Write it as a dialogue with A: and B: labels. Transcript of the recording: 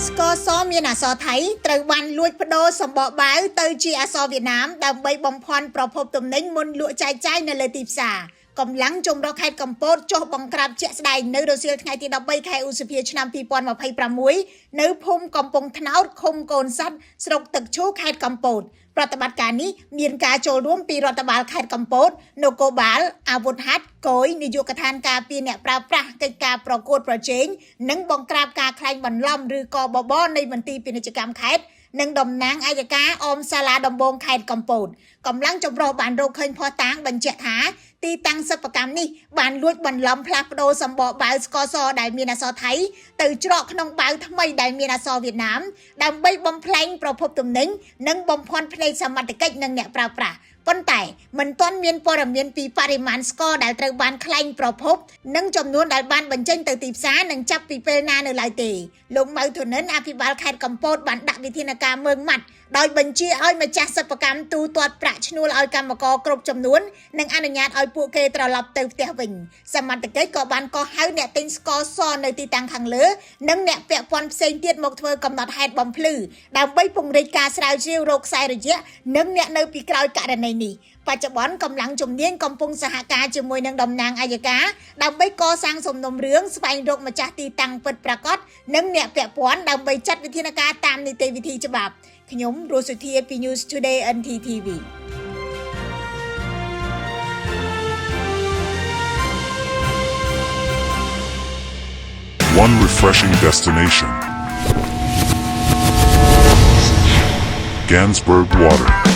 A: ស្ករសមានអក្សរថៃត្រូវបានលួចប្តូរសម្បកបាវទៅជាអក្សរវៀតណាមដើម្បីបំភាន់ប្រភពទំនិញមុនលក់ចែកចាយនៅលើទីផ្សារកម្លាំងចម្រុះខេត្តកំពតចុះបង្ក្រាបជាក់ស្ដែងនៅរសៀលថ្ងៃទី13ខែឧសភាឆ្នាំ2026នៅភូមិកំពង់ថ្នោតឃុំកូនស័ព្ទស្រុកទឹកឈូខេត្តកំពតប្រតិបត្តិការនេះមានការចូលរួមពីរដ្ឋបាលខេត្តកំពតនគរបាលអាវុធហត្ថគយនាយកដ្ឋានការពារអ្នកប្រើប្រាស់កិច្ចការប្រកួតប្រជែងនិងបង្ក្រាបការក្លែងបន្លំឬក៏បបរនៃមន្ទីរពាណិជ្ជកម្មខេត្តនិងតំណាងអัยការអមសាលាដំបងខេត្តកំពតកម្លាំងចម្រុះបានរកឃើញភស្តុតាងបញ្ជាក់ថាទីតាំងសិប្បកម្មនេះបានលួចបន្លំផ្លាស់ប្ដូរសម្បកបាវស្ករសដែលមានអក្សរថៃទៅច្រកក្នុងបាវថ្មីដែលមានអក្សរវៀតណាមដើម្បីបំផ្លែងប្រភពទំនិញនិងបំភាន់ភ្នែកសមត្ថកិច្ចនិងអ្នកប្រើប្រាស់ប៉ុន្តែមិនទាន់មានព័ត៌មានពីបរិមាណស្ករដែលត្រូវបានក្លែងប្រភពនិងចំនួនដែលបានបញ្ចេញទៅទីផ្សារនិងចាប់ពីពេលណានៅឡើយទេលោកម៉ៅធនិនអភិបាលខេត្តកំពតបានដាក់វិធានការមើងម៉ាត់ដោយបញ្ជាឲ្យម្ចាស់សិប្បកម្មទូទាត់ប្រាក់ឈ្នួលឲ្យកម្មករគ្រប់ចំនួននិងអនុញ្ញាតឲ្យពួកគេត្រឡប់ទៅផ្ទះវិញសមត្ថកិច្ចក៏បានកោះហៅអ្នកទិញស្ករសនៅទីតាំងខាងលើនិងអ្នកពាក់ព័ន្ធផ្សេងទៀតមកធ្វើកំណត់ហេតុបំភ្លឺដើម្បីពង្រីកការស្រាវជ្រាវរោគខ្សែរយៈនិងអ្នកនៅពីក្រោយករណីនេះបច្ចុប្បន្នកម្លាំងជំនាញកំពុងសហការជាមួយនឹងតំណាងអัยការដើម្បីកសាងសំណុំរឿងស្វែងរកម្ចាស់ទីតាំងពិតប្រាកដនិងអ្នកពាក់ព័ន្ធដើម្បីចាត់វិធានការតាមនីតិវិធីច្បាប់ខ្ញុំរស់សុធាពី News Today NTTV
B: One refreshing destination. Gansberg Water.